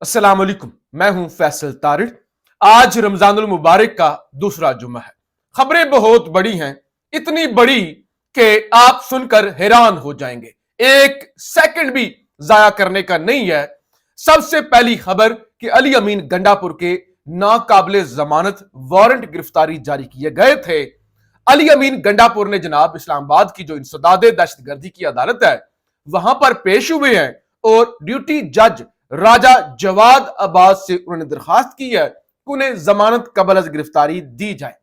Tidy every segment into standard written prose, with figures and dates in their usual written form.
अस्सलाम वालेकुम, मैं हूं फैसल तारिड़। आज रमजानुल मुबारक का दूसरा जुम्मा है। खबरें बहुत बड़ी हैं, इतनी बड़ी कि आप सुनकर हैरान हो जाएंगे। एक सेकंड भी जाया करने का नहीं है। सबसे पहली खबर कि अली अमीन गंडापुर के नाकाबिले जमानत वारंट गिरफ्तारी जारी किए गए थे। अली अमीन गंडापुर ने जनाब इस्लामाबाद की जो इंसदाद दहशतगर्दी की अदालत है वहां पर पेश हुए हैं और ड्यूटी जज राजा जवाद अब्बास से उन्होंने दरखास्त की है कि उन्हें जमानत कबल अज गिरफ्तारी दी जाए।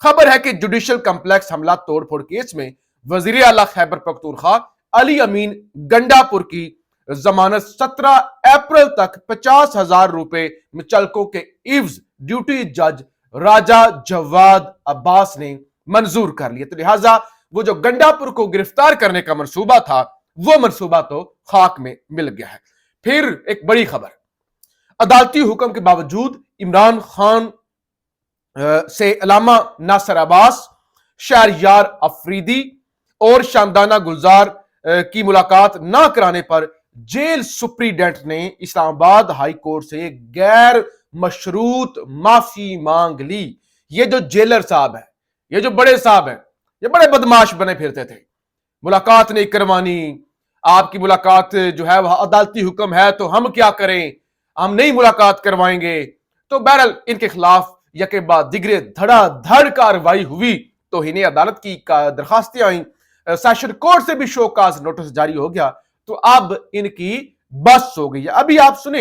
खबर है कि जुडिशल कम्प्लेक्स हमला तोड़फोड़ केस में वजीर आला खैबर पख्तूनख्वा अली अमीन गंडापुर की जमानत 17 अप्रैल तक 50,000 रुपए मुचलकों के इव्ज ड्यूटी जज राजा जवाद अब्बास ने मंजूर कर लिया। तो लिहाजा वो जो गंडापुर को गिरफ्तार करने का मंसूबा था वो मंसूबा तो खाक में मिल गया है। फिर एक बड़ी खबर, अदालती हुक्म के बावजूद इमरान खान से अलामा नासिर अब्बास, शहरयार अफरीदी और शानदाना गुलजार की मुलाकात ना कराने पर जेल सुप्रीडेंट ने इस्लामाबाद हाई कोर्ट से गैर मशरूत माफी मांग ली। ये जो जेलर साहब है, ये जो बड़े साहब हैं, ये बड़े बदमाश बने फिरते थे। मुलाकात नहीं करवानी, आपकी मुलाकात जो है वह अदालती हुक्म है तो हम क्या करें, हम नहीं मुलाकात करवाएंगे। तो बहरहाल इनके खिलाफ यके बाद दिगरे धड़ाधड़ कार्रवाई हुई तो इन्हें अदालत की दरखास्तें आई, सेशन कोर्ट से भी शोकाज नोटिस जारी हो गया। तो अब इनकी बस हो गई है। अभी आप सुने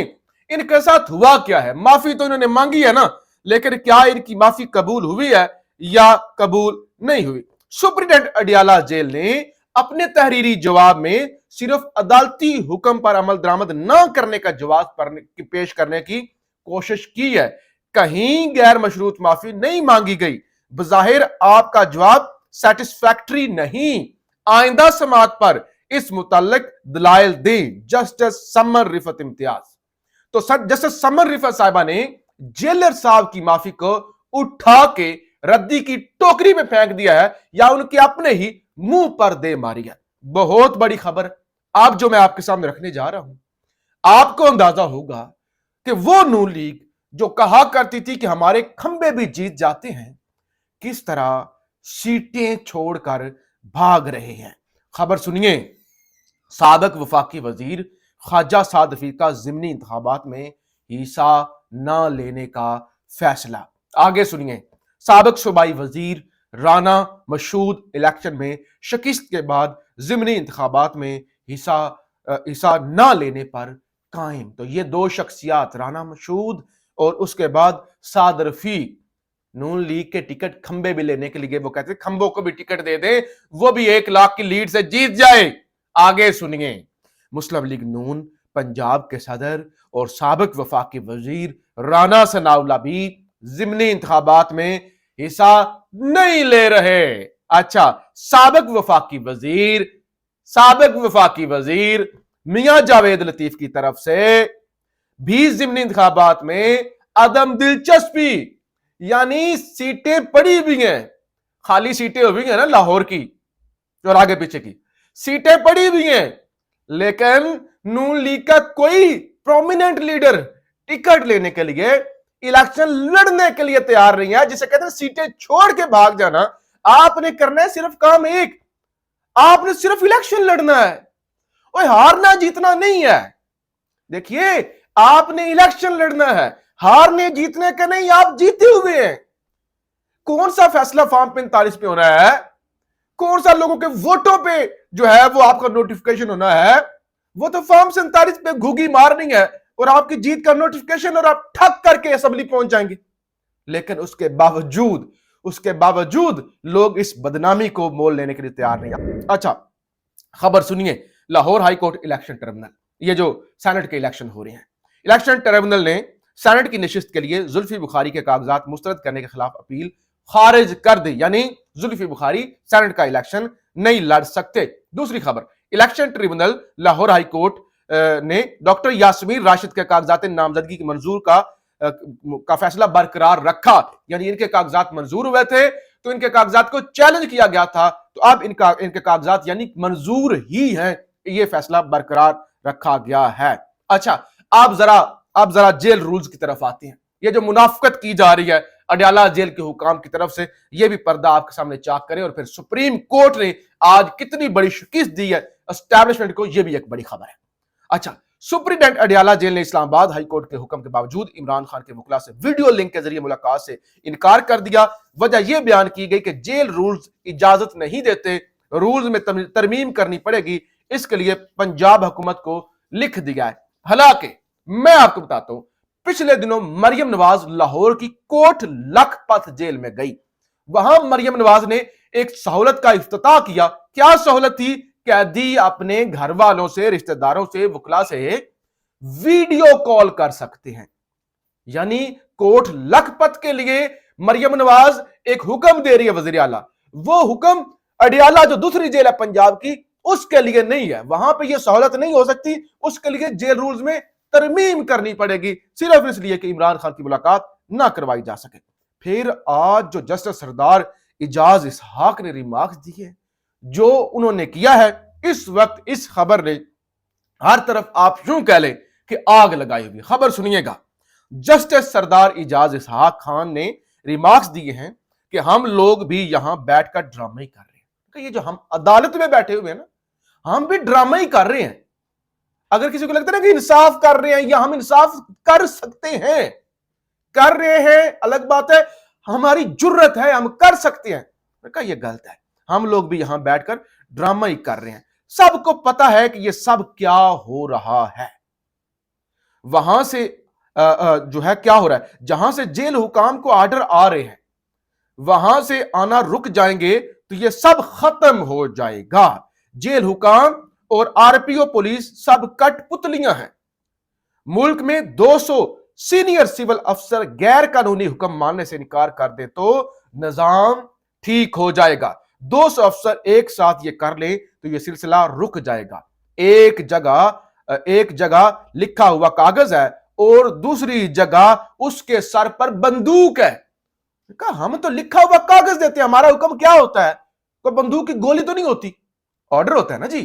इनके साथ हुआ क्या है। माफी तो इन्होंने मांगी है ना, लेकिन क्या इनकी माफी कबूल हुई है या कबूल नहीं हुई। सुप्रीडेंट अडियाला जेल ने अपने तहरीरी जवाब में सिर्फ अदालती हुक्म पर अमल दरामद न करने का जवाब पेश करने की कोशिश की है। कहीं गैर मशरूत माफी नहीं मांगी गई। बजाहिर आपका जवाब सेटिस्फैक्टरी नहीं। आइंदा समात पर इस मुताल्लिक दलाइल दें। Justice summer Rifat Imtiaz. तो जस्टिस समर रिफत साहिबा ने जेलर साहब की माफी को उठा के रद्दी की टोकरी में फेंक दिया है या उनके अपने ही मुंह पर दे मारी है। बहुत बड़ी खबर आप जो मैं आपके सामने रखने जा रहा हूं। आपको अंदाजा होगा कि वो नून लीग जो कहा करती थी कि हमारे खंबे भी जीत जाते हैं, किस तरह सीटें छोड़कर भाग रहे हैं। खबर सुनिए, साबिक वफाकी वजीर ख्वाजा साद रफीक का ज़िमनी इंतखाबात में हिस्सा न लेने का फैसला। आगे सुनिए, साबिक सूबाई वजीर राना मशहूद इलेक्शन में शिकस्त के बाद ज़िमनी इंतखाबात में हिस्सा न लेने पर कायम। तो ये दो शख्सियात, राना मशहूद और उसके बाद साद रफीक, नून लीग के टिकट खंबे भी लेने के लिए वो कहते खंबों को भी टिकट दे दे, वो भी 1 लाख की लीड से जीत जाए। आगे सुनिए, मुस्लिम लीग नून पंजाब के सदर और साबिक वफाकी वजीर राना सनाउल्लाह भी ज़िमनी इंतखाबात में हिस्सा नहीं ले रहे। अच्छा, साबिक वफाकी वजीर मियां जावेद लतीफ की तरफ से भी ज़िमनी इंतखाबात में अदम दिलचस्पी, यानी सीटें पड़ी हुई हैं, खाली सीटें हुई हैं ना लाहौर की और आगे पीछे की सीटें पड़ी हुई हैं, लेकिन नून लीग का कोई प्रोमिनेंट लीडर टिकट लेने के लिए, इलेक्शन लड़ने के लिए तैयार नहीं है। जिसे कहते हैं सीटें छोड़ के भाग जाना। आपने करना है सिर्फ काम एक, आपने सिर्फ इलेक्शन लड़ना है, और हारना जीतना नहीं है। देखिए, आपने इलेक्शन लड़ना है, हारने जीतने का नहीं, आप जीते हुए हैं। कौन सा फैसला फॉर्म 45 पे होना है, कौन सा लोगों के वोटों पे जो है वो आपका नोटिफिकेशन होना है, वो तो फॉर्म 47 पे घुगी मारनी है और आपकी जीत का नोटिफिकेशन, और आप ठक करके असेंबली पहुंच जाएंगे। लेकिन उसके बावजूद लोग इस बदनामी को मोल लेने के लिए तैयार नहीं। अच्छा, खबर सुनिए, Lahore high court election tribunal, ये जो सेनेट के इलेक्शन हो रहे हैं, इलेक्शन ट्रिब्यूनल ने सेनेट की नशिस्त के लिए जुल्फी बुखारी के कागजात मुस्तरद करने के खिलाफ अपील खारिज कर दी। यानी जुल्फी बुखारी सेनेट का इलेक्शन नहीं लड़ सकते। दूसरी खबर, election tribunal Lahore high court ने डॉक्टर यास्मीन राशिद के कागजात नामजदगी की मंजूर का फैसला बरकरार रखा। यानी इनके कागजात मंजूर हुए थे तो इनके कागजात को चैलेंज किया गया था, तो अब इनके कागजात यानी मंजूर ही हैं, ये फैसला बरकरार रखा गया है। अच्छा, आप जरा अब जरा जेल रूल्स की तरफ आते हैं। ये जो मुनाफकत की जा रही है अडयाला जेल के हुकाम की तरफ से, ये भी पर्दा आपके सामने चाक करें। और फिर सुप्रीम कोर्ट ने आज कितनी बड़ी शिकस्त दी है एस्टैब्लिशमेंट को, ये भी एक बड़ी खबर है। अच्छा, सुप्रीडेंट अडयाला जेल ने इस्लामाबाद हाई कोर्ट के हुक्म के बावजूद इमरान खान के वकला से वीडियो लिंक के जरिए मुलाकात से इनकार कर दिया। वजह यह बयान की गई कि जेल रूल्स इजाजत नहीं देते, रूल्स में तरमीम करनी पड़ेगी, इसके लिए पंजाब हुकूमत को लिख दिया है। हालांकि मैं आपको बताता हूं, पिछले दिनों मरियम नवाज लाहौर की कोट लखपत जेल में गई। वहां मरियम नवाज ने एक सहूलत का इफ्तिताह किया। क्या सहूलत थी? कैदी अपने घर वालों से, रिश्तेदारों से, वकला से वीडियो कॉल कर सकते हैं। यानी कोट लखपत के लिए मरियम नवाज एक हुक्म दे रही है वजीर आला, वो हुक्म अडयाला जो दूसरी जेल है पंजाब की उसके लिए नहीं है। वहां पे ये सहूलत नहीं हो सकती, उसके लिए जेल रूल्स में तरमीम करनी पड़ेगी, सिर्फ इसलिए कि इमरान खान की मुलाकात ना करवाई जा सके। फिर आज जो जस्टिस सरदार इजाज इसहाक ने रिमार्क्स दी है, जो उन्होंने किया है, इस वक्त इस खबर ने हर तरफ आप यूं कह लें कि आग लगाई हुई। खबर सुनिएगा। जस्टिस सरदार इजाज इसहाक खान ने रिमार्क्स दिए हैं कि हम लोग भी यहां बैठकर ड्रामा ही कर रहे हैं। कि ये जो हम अदालत में बैठे हुए हैं ना, हम भी ड्रामा ही कर रहे हैं। अगर किसी को लगता है ना कि इंसाफ कर रहे हैं, या हम इंसाफ कर सकते हैं, कर रहे हैं अलग बात है, हमारी जुर्रत है, हम कर सकते हैं, कहा यह गलत है। हम लोग भी यहां बैठकर ड्रामा ही कर रहे हैं। सबको पता है कि यह सब क्या हो रहा है। वहां से जो है क्या हो रहा है, जहां से जेल हुकाम को आर्डर आ रहे हैं, वहां से आना रुक जाएंगे तो यह सब खत्म हो जाएगा। जेल हुकाम और आरपीओ पुलिस सब कठपुतलियां हैं। मुल्क में 200 सीनियर सिविल अफसर गैर कानूनी हुक्म मानने से इनकार कर दे तो निजाम ठीक हो जाएगा। 200 अफसर एक साथ ये कर ले तो ये सिलसिला रुक जाएगा। एक जगह लिखा हुआ कागज है और दूसरी जगह उसके सर पर बंदूक है। कहा हम तो लिखा हुआ कागज देते हैं, हमारा हुक्म क्या होता है? कोई बंदूक की गोली तो नहीं होती, ऑर्डर होता है ना जी,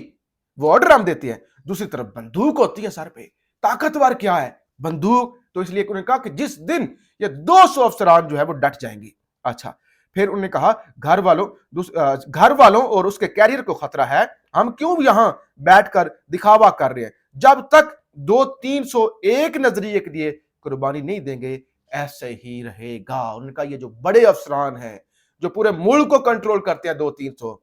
वो ऑर्डर हम देते हैं। दूसरी तरफ बंदूक होती है सर पे। ताकतवर क्या है? बंदूक। तो इसलिए उन्होंने कहा कि जिस दिन ये 200 अफसरान जो है वो डट जाएंगे। अच्छा, फिर उन्होंने कहा घर वालों और उसके कैरियर को खतरा है, हम क्यों यहां बैठकर दिखावा कर रहे हैं? जब तक 200-301 नजरिए के लिए कुर्बानी नहीं देंगे ऐसे ही रहेगा। उन्होंने कहा ये जो बड़े अफसरान हैं, जो पूरे मुल्क को कंट्रोल करते हैं 200-300,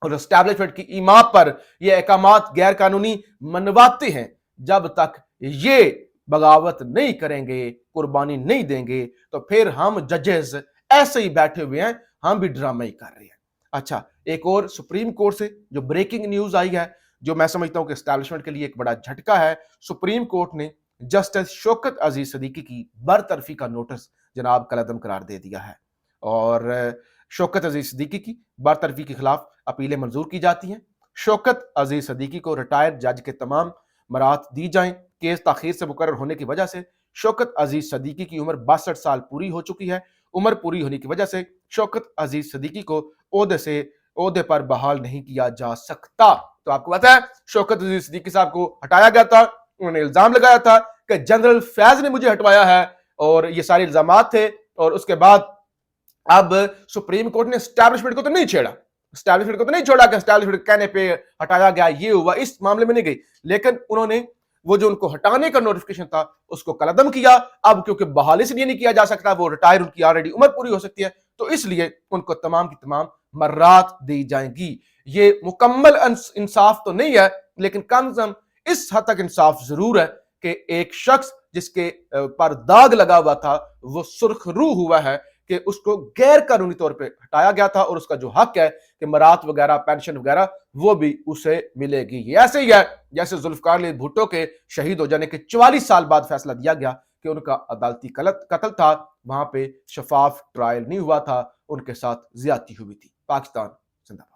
और एस्टैब्लिशमेंट की ईमा पर ये अहकामात गैर कानूनी मनवाते हैं, जब तक ये बगावत नहीं करेंगे, कुर्बानी नहीं देंगे, तो फिर हम जजेस ऐसे ही बैठे हुए हैं, हम भी ड्रामा ही कर रहे हैं। अच्छा, एक और सुप्रीम कोर्ट से जो ब्रेकिंग न्यूज आई है, जो मैं समझता हूं कि एस्टैब्लिशमेंट के लिए एक बड़ा झटका है। सुप्रीम कोर्ट ने जस्टिस शौकत अजीज सदीकी की बरतरफी का नोटिस जनाब कलअदम करार दे दिया है। और शौकत अजीज सदीकी की बरतरफी के खिलाफ अपीलें मंजूर की जाती हैं। शौकत अजीज सदीकी को रिटायर्ड जज के तमाम मरात दी जाएं। केस ताखीर से मुकर्रर होने की वजह से शौकत अजीज सदीकी की उम्र 62 साल पूरी हो चुकी है। उम्र पूरी होने की वजह से शौकत अजीज सदीकी को ओहदे पर बहाल नहीं किया जा सकता। तो आपको पता है शौकत अजीज सदीकी साहब को हटाया गया था, उन्होंने इल्जाम लगाया था कि जनरल फैज ने मुझे हटवाया है, और ये सारे इल्जामात थे। और उसके बाद अब सुप्रीम कोर्ट ने एस्टैब्लिशमेंट को तो नहीं छोड़ा कि एस्टैब्लिशमेंट कहने पे हटाया गया, ये हुआ, इस मामले में नहीं गई, लेकिन उन्होंने वो जो उनको हटाने का नोटिफिकेशन था उसको कलअदम किया। अब क्योंकि बहाली इसलिए नहीं किया जा सकता, वो रिटायर, उनकी ऑलरेडी उम्र पूरी हो सकती है, तो इसलिए उनको तमाम की तमाम मर्रात दी जाएंगी। ये मुकम्मल इंसाफ तो नहीं है, लेकिन कम से कम इस हद तक इंसाफ जरूर है कि एक शख्स जिसके पर दाग लगा हुआ था वो सुर्खरू हुआ है कि उसको गैर कानूनी तौर पे हटाया गया था, और उसका जो हक है कि मरात वगैरह, पेंशन वगैरह, वो भी उसे मिलेगी। ये ऐसे ही है जैसे जुल्फकार अली भुट्टो के शहीद हो जाने के 44 साल बाद फैसला दिया गया कि उनका अदालती कत्ल था, वहां पे शफाफ ट्रायल नहीं हुआ था, उनके साथ ज्यादती हुई थी। पाकिस्तान जिंदाबाद।